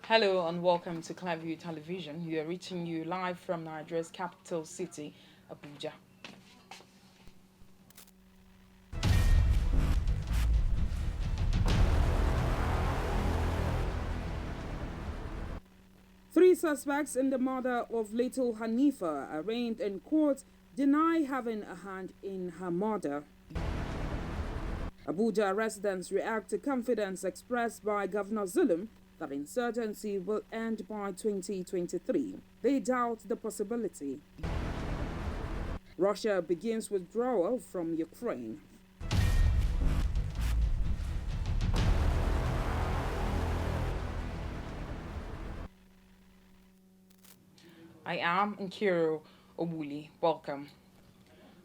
Hello and welcome to Clearview Television. We are reaching you live from Nigeria's capital city, Abuja. Three suspects in the murder of little Hanifa, arraigned in court, deny having a hand in her murder. Abuja residents react to confidence expressed by Governor Zulum that insurgency will end by 2023. They doubt the possibility. Russia begins withdrawal from Ukraine. I am Nkiro Obuli. Welcome.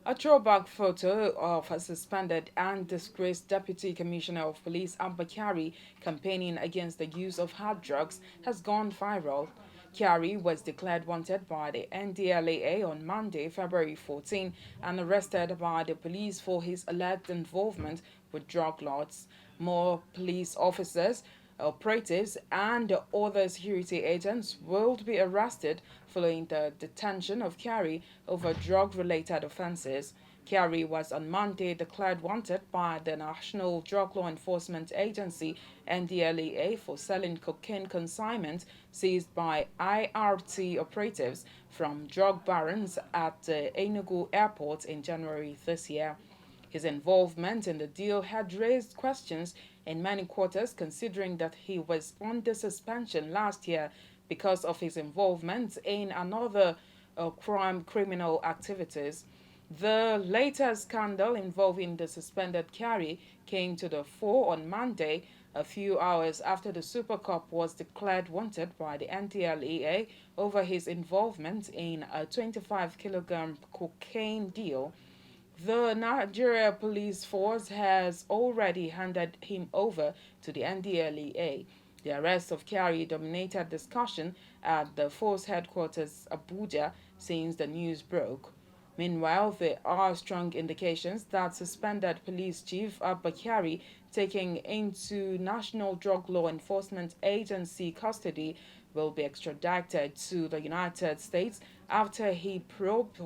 A throwback photo of a suspended and disgraced Deputy Commissioner of Police Abba Kyari campaigning against the use of hard drugs has gone viral. Kyari was declared wanted by the NDLEA on Monday, February 14, and arrested by the police for his alleged involvement with drug lords. More police officers, operatives, and other security agents will be arrested following the detention of Kyari over drug-related offenses. Kyari was on Monday declared wanted by the National Drug Law Enforcement Agency (NDLEA) for selling cocaine consignment seized by IRT operatives from drug barons at the Enugu airport in January this year. His involvement in the deal had raised questions in many quarters, considering that he was under suspension last year because of his involvement in another criminal activities. The latest scandal involving the suspended Kyari came to the fore on Monday, a few hours after the Super Cup was declared wanted by the NDLEA over his involvement in a 25-kilogram cocaine deal. The Nigeria Police Force has already handed him over to the NDLEA. The arrest of Kyari dominated discussion at the force headquarters Abuja since the news broke. Meanwhile, there are strong indications that suspended Police Chief Abba Kyari, taken into National Drug Law Enforcement Agency custody, will be extradited to the United States after his probe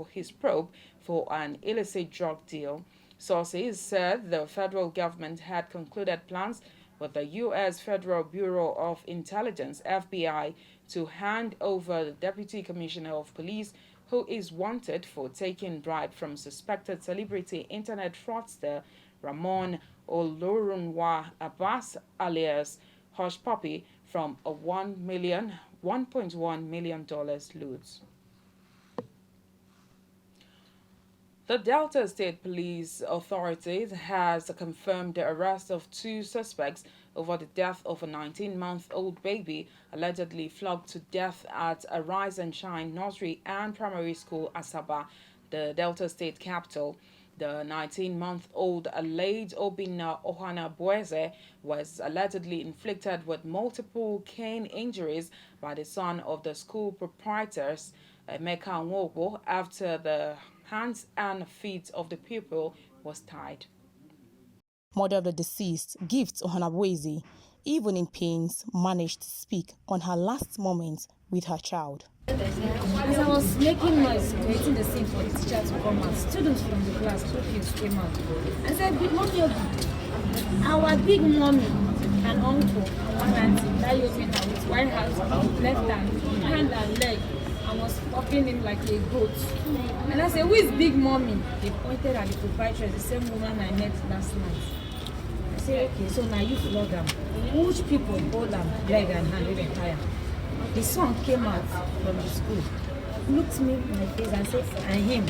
for an illicit drug deal. Sources said the federal government had concluded plans with the U.S. Federal Bureau of Intelligence, FBI, to hand over the Deputy Commissioner of Police, who is wanted for taking bribe from suspected celebrity internet fraudster Ramon Olorunwa Abbas alias Hush Puppy from a $1.1 million loot. The Delta State Police Authorities has confirmed the arrest of two suspects over the death of a 19-month-old baby allegedly flogged to death at a Rise and Shine nursery and primary school, Asaba, the Delta State capital. The 19-month-old Alade Obinna Ohana Boeze was allegedly inflicted with multiple cane injuries by the son of the school proprietors, Emeka Nwogo, after the hands and feet of the pupil was tied. Mother of the deceased, Gift Ohanabueze, even in pains, managed to speak on her last moments with her child. As I was making noise, creating the scene for the teacher to come out, students from the class, pupils came out. I said, "Big mommy, our big mommy and uncle, one auntie, that used me now with one hand, left hand and leg, and was popping him like a goat." And I said, "Who is big mommy?" They pointed at the proprietress, the same woman I met last night. I said, "Okay, so now you flog them. Which people hold them leg and hand with tire?" The son came out from the school, looked me in my face and said, "And him."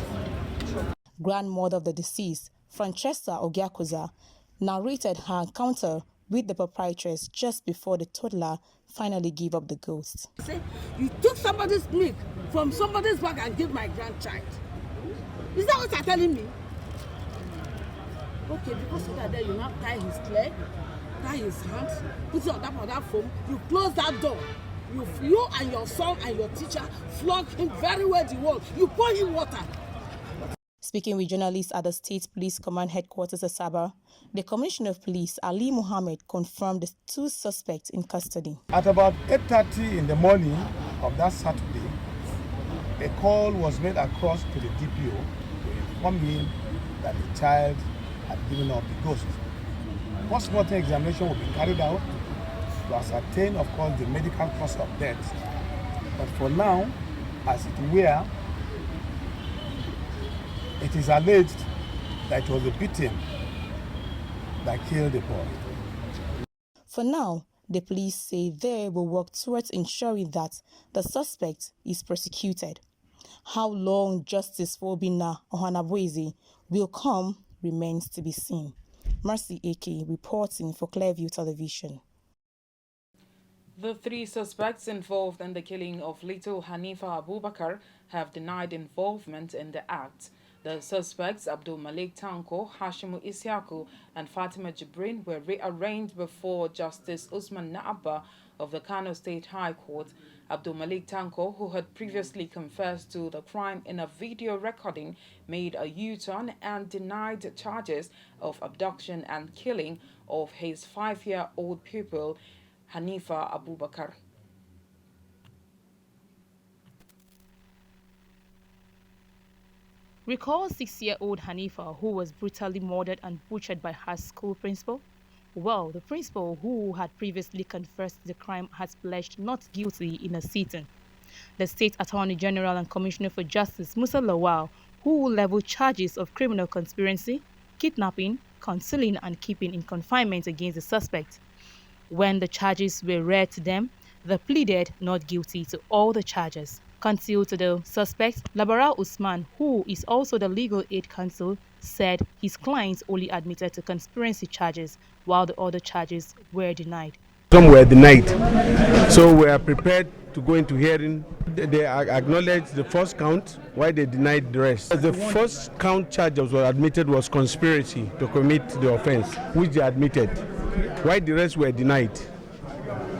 Grandmother of the deceased, Francesca Ogiakuza, narrated her encounter with the proprietress just before the toddler finally gave up the ghost. Say, you took somebody's milk from somebody's bag and gave my grandchild. Is that what you're telling me? Okay, because of that, you now tie his leg, tie his hands, put it on top of that foam, you close that door. You and your son and your teacher flog him very well the wall. You pour him water. Speaking with journalists at the State Police Command Headquarters at Sabah, the Commissioner of Police, Ali Mohammed, confirmed the two suspects in custody. At about 8:30 in the morning of that Saturday, a call was made across to the DPO to inform him that the child had given up the ghost. Post-mortem examination will be carried out to ascertain, of course, the medical cause of death. But for now, as it were, it is alleged that it was the beating that killed the boy. For now, the police say they will work towards ensuring that the suspect is prosecuted. How long justice for Obinna Ohanabueze will come remains to be seen. Mercy Eke reporting for Clearview Television. The three suspects involved in the killing of little Hanifa Abubakar have denied involvement in the act. The suspects, Abdul Malik Tanko, Hashimu Isiaku, and Fatima Jibrin, were rearranged before Justice Usman Naaba of the KANO State High Court. Abdul Malik Tanko, who had previously confessed to the crime in a video recording, made a U-turn and denied charges of abduction and killing of his 5-year-old pupil, Hanifa Abubakar. Recall 6-year-old Hanifa, who was brutally murdered and butchered by her school principal? Well, the principal, who had previously confessed the crime, has pledged not guilty in a sitting. The State Attorney General and Commissioner for Justice, Musa Lawal, who leveled charges of criminal conspiracy, kidnapping, concealing and keeping in confinement against the suspect. When the charges were read to them, they pleaded not guilty to all the charges. Counsel to the suspect, Labara Usman, who is also the legal aid counsel, said his clients only admitted to conspiracy charges, while the other charges were denied. Some were denied, so we are prepared to go into hearing. They acknowledged the first count, while they denied the rest. The first count charges were admitted was conspiracy to commit the offense, which they admitted, while the rest were denied.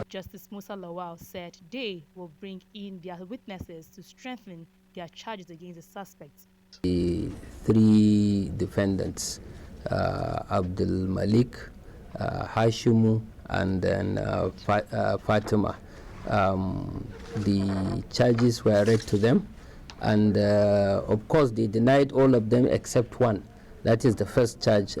Justice Musa Lawal said they will bring in their witnesses to strengthen their charges against the suspects. The three defendants, Abdul Malik, Hashimu, and then Fatima, the charges were read to them, and of course they denied all of them except one. That is the first charge,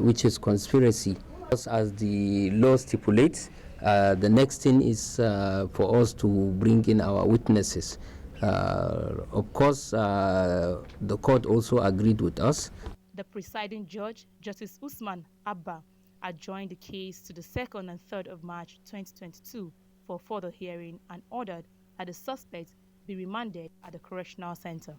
which is conspiracy. As the law stipulates, the next thing is for us to bring in our witnesses. Of course, the court also agreed with us. The presiding judge, Justice Usman Abba, adjourned the case to the 2nd and 3rd of March 2022 for further hearing and ordered that the suspect be remanded at the correctional center.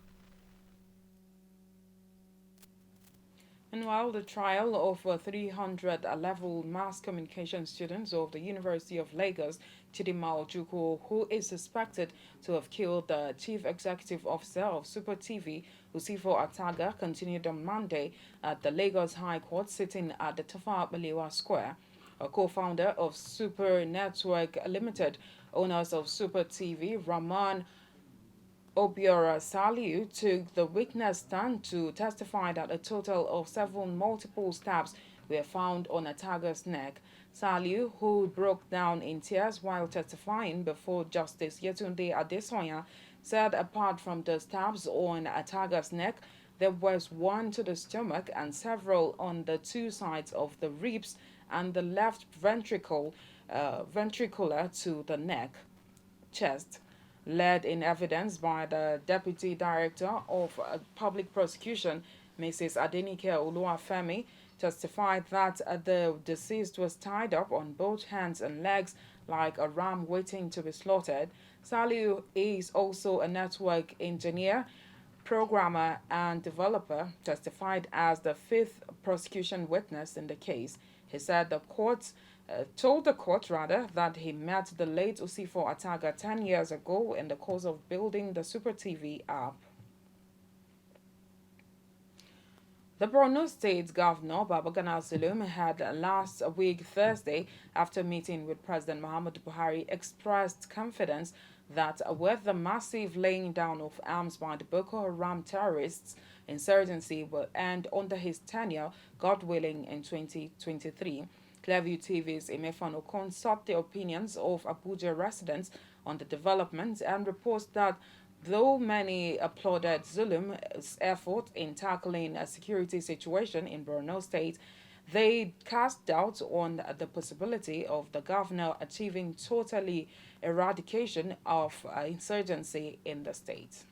Meanwhile, the trial of 300 level mass communication students of the University of Lagos, Chidinma Ojukwu, who is suspected to have killed the chief executive officer of Super TV, Usifo Ataga, continued on Monday at the Lagos High Court, sitting at the Tafawa Balewa Square. A co-founder of Super Network Limited, owners of Super TV, Rahman Obiora Saliu, took the witness stand to testify that a total of 7 multiple stabs were found on Ataga's neck. Saliu, who broke down in tears while testifying before Justice Yetunde Adesoya, said apart from the stabs on Ataga's neck, there was one to the stomach and several on the 2 sides of the ribs and the left ventricular to the neck, chest. Led in evidence by the Deputy Director of Public Prosecution, Mrs. Adenike Oluwafemi, testified that the deceased was tied up on both hands and legs like a ram waiting to be slaughtered. Saliu is also a network engineer, programmer, and developer, testified as the 5th prosecution witness in the case. He said the court told the court that he met the late Usifo Ataga 10 years ago in the course of building the Super TV app. The Borno State Governor, Babagana Zulum, had last week Thursday, after meeting with President Muhammadu Buhari, expressed confidence that with the massive laying down of arms by the Boko Haram terrorists, insurgency will end under his tenure, God willing, in 2023. Clearview TV's Emefano Okon sought the opinions of Abuja residents on the developments and reports that though many applauded Zulum's effort in tackling a security situation in Borno State, they cast doubt on the possibility of the governor achieving totally eradication of insurgency in the state.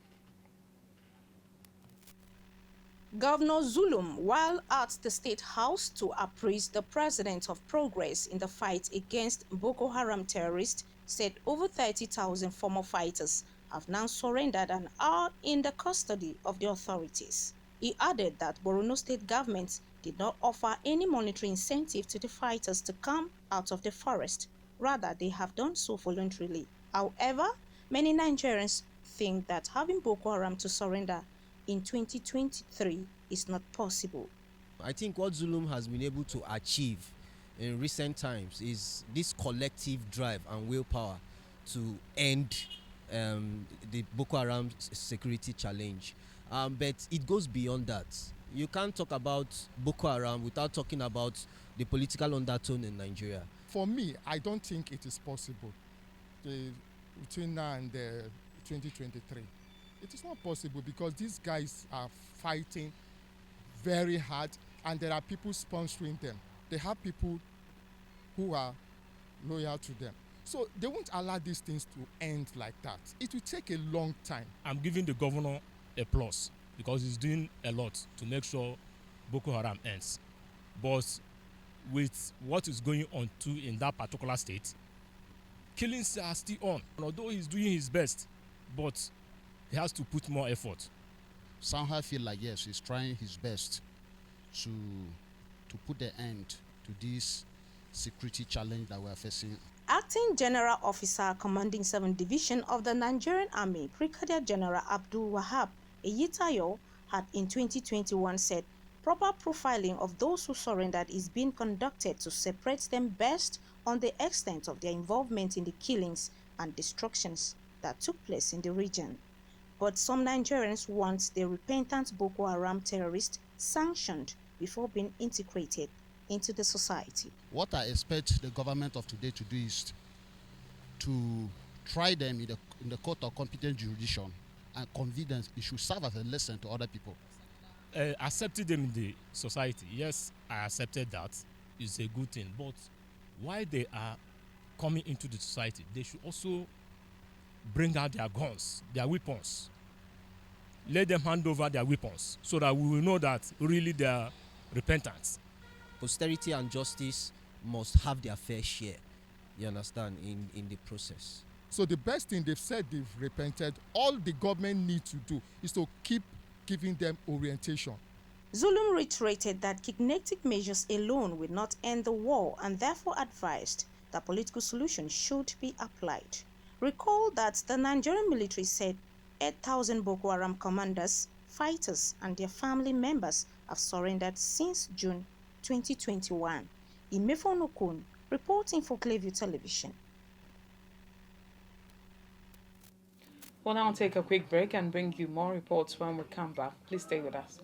Governor Zulum, while at the State House to appraise the president of progress in the fight against Boko Haram terrorists, said over 30,000 former fighters have now surrendered and are in the custody of the authorities. He added that Borno State government did not offer any monetary incentive to the fighters to come out of the forest. Rather, they have done so voluntarily. However, many Nigerians think that having Boko Haram to surrender in 2023 is not possible. I think what Zulum has been able to achieve in recent times is this collective drive and willpower to end the Boko Haram security challenge. But it goes beyond that. You can't talk about Boko Haram without talking about the political undertone in Nigeria. For me, I don't think it is possible between now and 2023. It is not possible because these guys are fighting very hard and there are people sponsoring them. They have people who are loyal to them. So they won't allow these things to end like that. It will take a long time. I'm giving the governor a plus because he's doing a lot to make sure Boko Haram ends. But with what is going on too in that particular state, killings are still on. Although he's doing his best, but he has to put more effort. Somehow I feel like, yes, he's trying his best to put the end to this security challenge that we're facing. Acting General Officer Commanding 7th Division of the Nigerian Army, Brigadier General Abdul Wahab Eyitayo, had in 2021 said proper profiling of those who surrendered is being conducted to separate them best on the extent of their involvement in the killings and destructions that took place in the region. But some Nigerians want the repentant Boko Haram terrorists sanctioned before being integrated into the society. What I expect the government of today to do is to try them in the court of competent jurisdiction and convince them it should serve as a lesson to other people. Accepting them in the society, yes, I accepted that. It's a good thing. But while they are coming into the society, they should also bring out their guns, their weapons. Let them hand over their weapons so that we will know that really they are repentant. Posterity and justice must have their fair share, you understand, in the process. So the best thing they've said, they've repented. All the government needs to do is to keep giving them orientation. Zulum reiterated that kinetic measures alone will not end the war and therefore advised that political solutions should be applied. Recall that the Nigerian military said 8,000 Boko Haram commanders, fighters, and their family members have surrendered since June 2021. Emefano Okon, reporting for Clearview Television. We'll now take a quick break and bring you more reports when we come back. Please stay with us.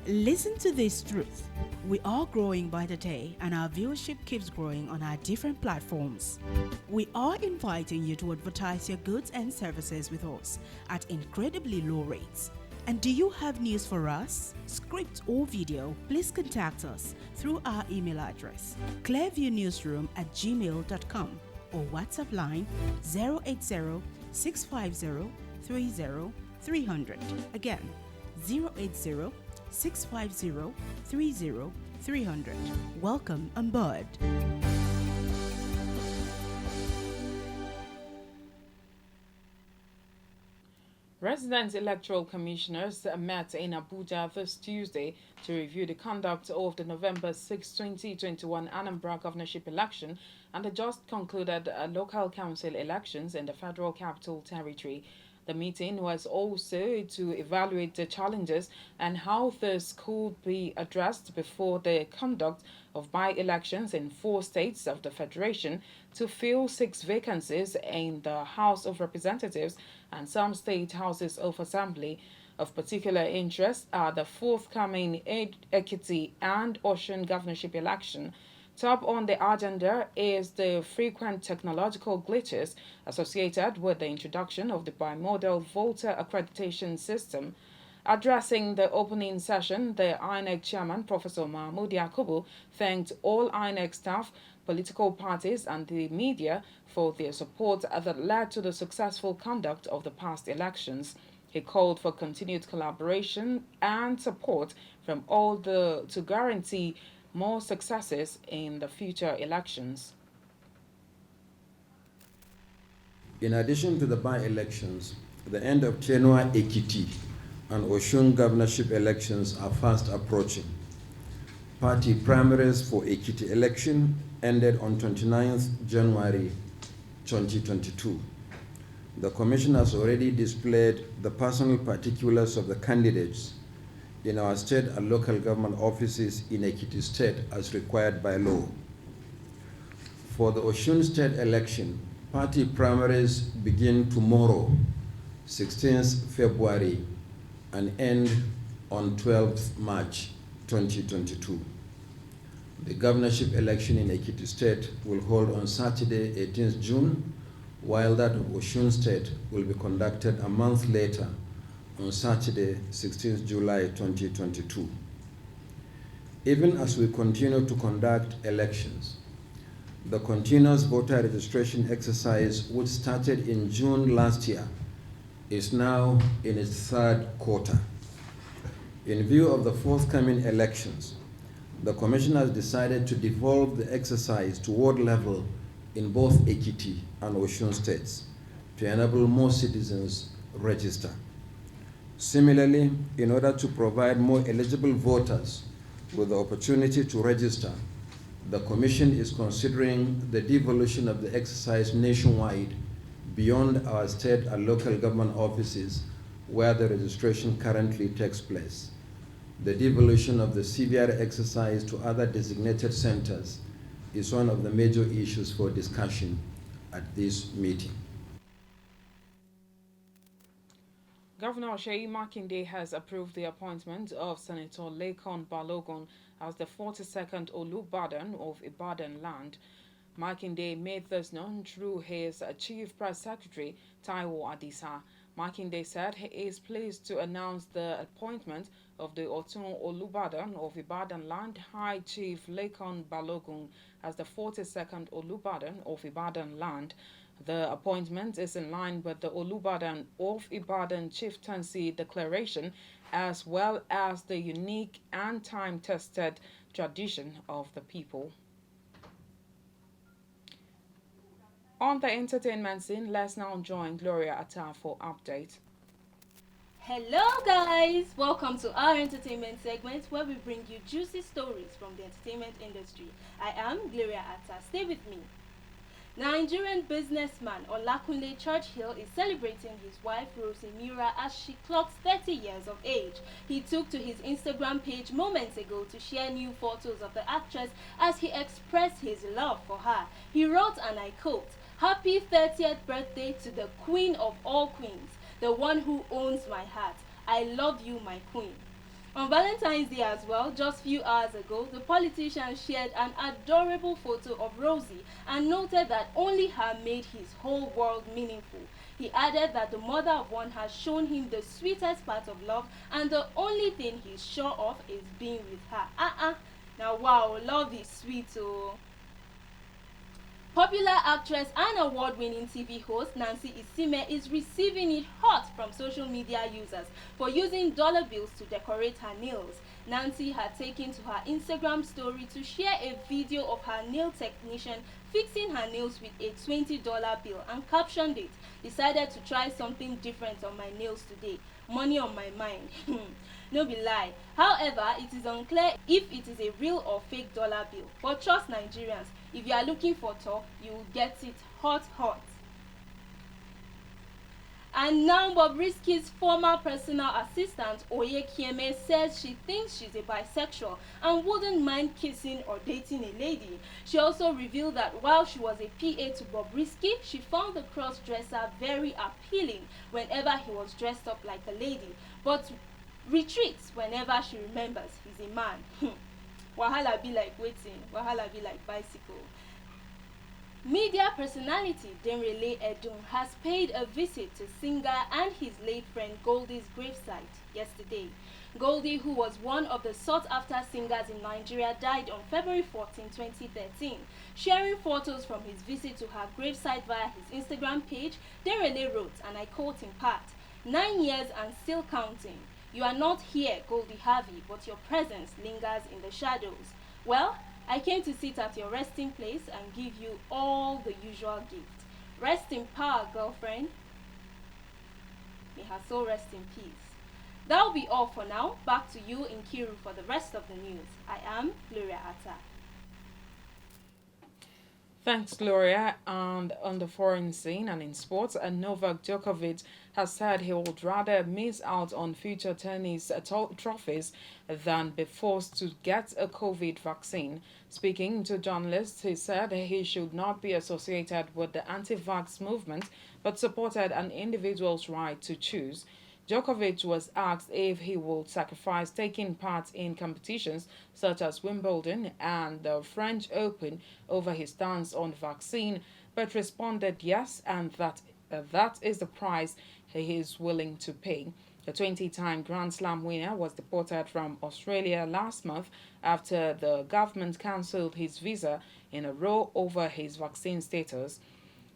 Listen to this truth. We are growing by the day and our viewership keeps growing on our different platforms. We are inviting you to advertise your goods and services with us at incredibly low rates. And do you have news for us? Script or video, please contact us through our email address clearviewnewsroom@gmail.com or WhatsApp line 080-650-30-300. Again, 080-650-30-300. Welcome on board. Resident electoral commissioners met in Abuja this Tuesday to review the conduct of the November 6, 2021 Anambra governorship election and the just concluded local council elections in the Federal Capital Territory. The meeting was also to evaluate the challenges and how this could be addressed before the conduct of by-elections in 4 states of the Federation to fill 6 vacancies in the House of Representatives and some state houses of assembly. Of particular interest are the forthcoming Ekiti and Ocean governorship election. Top on the agenda is the frequent technological glitches associated with the introduction of the bimodal voter accreditation system. Addressing the opening session, the INEC chairman, Professor Mahmoud Yakubu, thanked all INEC staff, political parties, and the media for their support that led to the successful conduct of the past elections. He called for continued collaboration and support from all to guarantee more successes in the future elections. In addition to the by-elections, the end of tenure Ekiti and Oshun governorship elections are fast approaching. Party primaries for Ekiti election ended on 29th January 2022. The Commission has already displayed the personal particulars of the candidates in our state and local government offices in Ekiti State as required by law. For the Oshun State election, party primaries begin tomorrow, 16th February, and end on 12th March 2022. The governorship election in Ekiti State will hold on Saturday, 18th June, while that of Oshun State will be conducted a month later on Saturday, 16th July 2022. Even as we continue to conduct elections, the continuous voter registration exercise, which started in June last year, is now in its third quarter. In view of the forthcoming elections, the Commission has decided to devolve the exercise to ward level in both Ekiti and Oshun states to enable more citizens register. Similarly, in order to provide more eligible voters with the opportunity to register, the Commission is considering the devolution of the exercise nationwide beyond our state and local government offices where the registration currently takes place. The devolution of the CVR exercise to other designated centers is one of the major issues for discussion at this meeting. Governor Sheyi Makinde has approved the appointment of Senator Lekon Balogun as the 42nd Olubadan of Ibadan land. Makinde made this known through his Chief Press Secretary, Taiwo Adisa. Makinde said he is pleased to announce the appointment of the Otun Olubadan of Ibadan land, High Chief Lekon Balogun, as the 42nd Olubadan of Ibadan land. The appointment is in line with the Olubadan of Ibadan Chieftaincy Declaration, as well as the unique and time-tested tradition of the people. On the entertainment scene, let's now join Gloria Atta for update. Hello guys, welcome to our entertainment segment where we bring you juicy stories from the entertainment industry. I am Gloria Atta. Stay with me. Nigerian businessman Olakunle Churchill is celebrating his wife Rosie Mira as she clocks 30 years of age. He took to his Instagram page moments ago to share new photos of the actress as he expressed his love for her. He wrote, and I quote, "Happy 30th birthday to the queen of all queens, the one who owns my heart. I love you, my queen." On Valentine's Day as well, just few hours ago, the politician shared an adorable photo of Rosie and noted that only her made his whole world meaningful. He added that the mother of one has shown him the sweetest part of love and the only thing he's sure of is being with her. Now wow, love is sweet oh. Popular actress and award-winning TV host Nancy Isime is receiving it hot from social media users for using dollar bills to decorate her nails. Nancy had taken to her Instagram story to share a video of her nail technician fixing her nails with a $20 bill and captioned it, "Decided to try something different on my nails today. Money on my mind." No be lie. However, it is unclear if it is a real or fake dollar bill. But trust Nigerians, if you are looking for talk, you will get it hot. And now Bobrisky's former personal assistant, Oye Kieme, says she thinks she's a bisexual and wouldn't mind kissing or dating a lady. She also revealed that while she was a PA to Bobrisky, she found the cross-dresser very appealing whenever he was dressed up like a lady, but retreats whenever she remembers he's a man. Wahala be like waiting, wahala be like bicycle. Media personality Denrele Edun has paid a visit to singer and his late friend Goldie's gravesite yesterday. Goldie, who was one of the sought-after singers in Nigeria, died on February 14, 2013. Sharing photos from his visit to her gravesite via his Instagram page, Denrele wrote, and I quote in part, 9 years and still counting. You are not here, Goldie Harvey, but your presence lingers in the shadows. Well, I came to sit at your resting place and give you all the usual gifts. Rest in power, girlfriend. May her soul rest in peace. That'll be all for now. Back to you in Kiru for the rest of the news. I am Gloria Atta. Thanks, Gloria. And on the foreign scene and in sports, Novak Djokovic has said he would rather miss out on future tennis trophies than be forced to get a COVID vaccine. Speaking to journalists, he said he should not be associated with the anti-vax movement, but supported an individual's right to choose. Djokovic was asked if he would sacrifice taking part in competitions such as Wimbledon and the French Open over his stance on vaccine, but responded yes, and that is the price he is willing to pay. The 20-time Grand Slam winner was deported from Australia last month after the government cancelled his visa in a row over his vaccine status.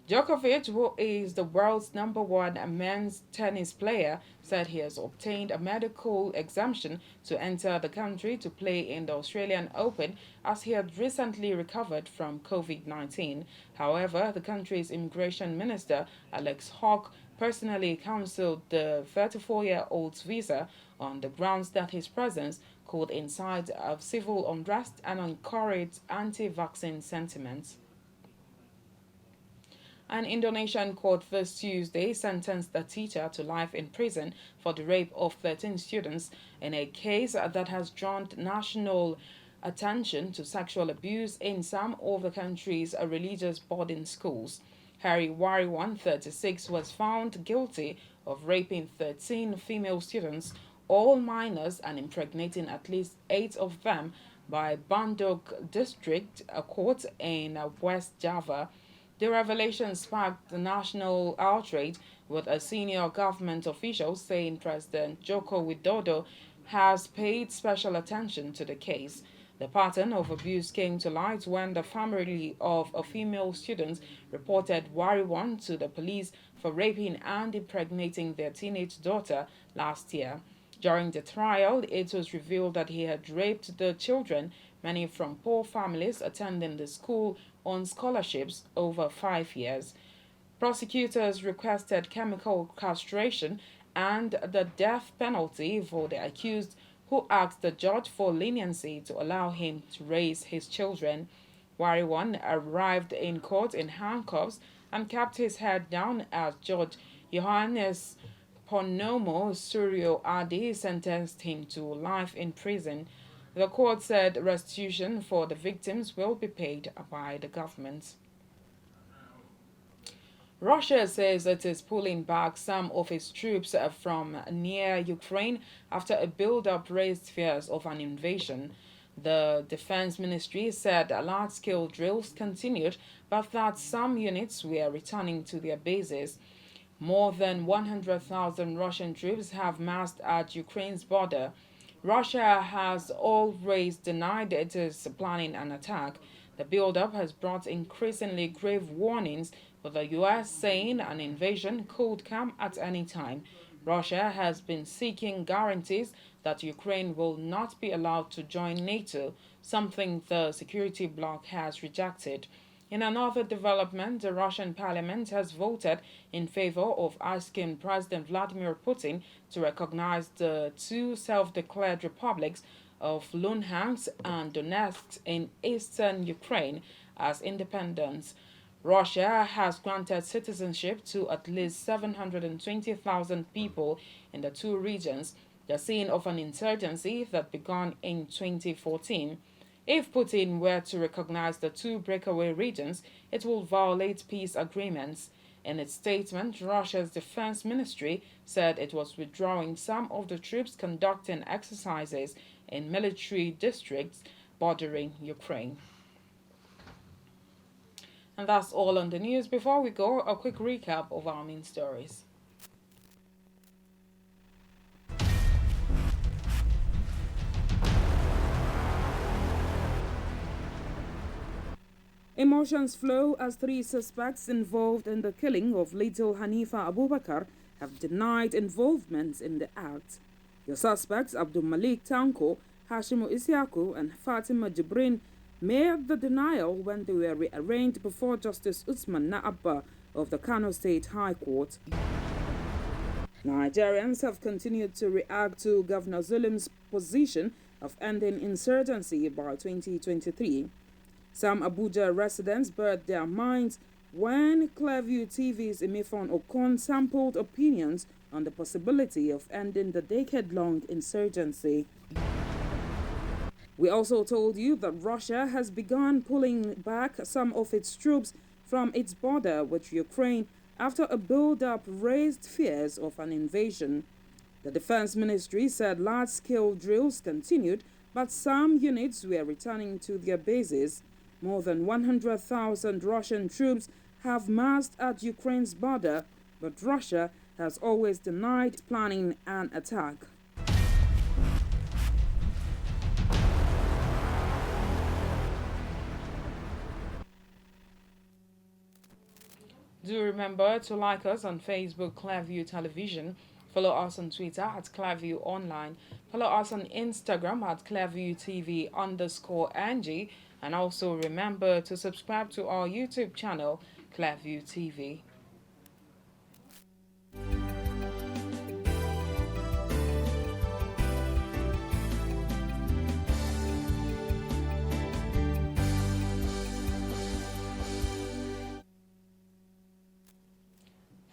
Djokovic, who is the world's #1 men's tennis player, said he has obtained a medical exemption to enter the country to play in the Australian Open as he had recently recovered from COVID-19. However, the country's immigration minister, Alex Hawke, personally cancelled the 34-year-old's visa on the grounds that his presence could incite civil unrest and encourage anti-vaccine sentiments. An Indonesian court this Tuesday sentenced a teacher to life in prison for the rape of 13 students in a case that has drawn national attention to sexual abuse in some of the country's religious boarding schools. Harry Wariwan, 36, was found guilty of raping 13 female students, all minors, and impregnating at least 8 of them by Bandung District Court in West Java. The revelation sparked the national outrage, with a senior government official saying President Joko Widodo has paid special attention to the case. The pattern of abuse came to light when the family of a female student reported Wariwan to the police for raping and impregnating their teenage daughter last year. During the trial, it was revealed that he had raped the children, many from poor families attending the school on scholarships over 5 years. Prosecutors requested chemical castration and the death penalty for the accused, who asked the judge for leniency to allow him to raise his children. Wariwan arrived in court in handcuffs and kept his head down as Judge Johannes Ponomo Suryo Adi sentenced him to life in prison. The court said restitution for the victims will be paid by the government. Russia says it is pulling back some of its troops from near Ukraine after a build-up raised fears of an invasion. The Defense Ministry said large-scale drills continued, but that some units were returning to their bases. More than 100,000 Russian troops have massed at Ukraine's border. Russia has always denied it is planning an attack. The buildup has brought increasingly grave warnings, with the U.S. saying an invasion could come at any time. Russia has been seeking guarantees that Ukraine will not be allowed to join NATO, something the security bloc has rejected. In another development, the Russian parliament has voted in favor of asking President Vladimir Putin to recognize the two self-declared republics of Luhansk and Donetsk in eastern Ukraine as independent. Russia has granted citizenship to at least 720,000 people in the two regions, the scene of an insurgency that began in 2014. If Putin were to recognize the two breakaway regions, it will violate peace agreements. In its statement, Russia's defense ministry said it was withdrawing some of the troops conducting exercises in military districts bordering Ukraine. And that's all on the news. Before we go, a quick recap of our main stories. Emotions flow as three suspects involved in the killing of little Hanifa Abubakar have denied involvement in the act. The suspects, Abdul Malik Tanko, Hashimu Isiaku, and Fatima Jibrin, made the denial when they were rearranged before Justice Usman Naabba of the KANO State High Court. Nigerians have continued to react to Governor Zulum's position of ending insurgency by 2023. Some Abuja residents bared their minds when Clearview TV's Emefon Okon sampled opinions on the possibility of ending the decade-long insurgency. We also told you that Russia has begun pulling back some of its troops from its border with Ukraine after a build-up raised fears of an invasion. The Defense Ministry said large-scale drills continued, but some units were returning to their bases. More than 100,000 Russian troops have massed at Ukraine's border, but Russia has always denied planning an attack. Do remember to like us on Facebook, Clearview Television. Follow us on Twitter at Clearview Online. Follow us on Instagram at ClearviewTV_NG. And also remember to subscribe to our YouTube channel, Clearview TV.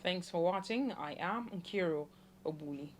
Thanks for watching. I am Nkiro Obuli.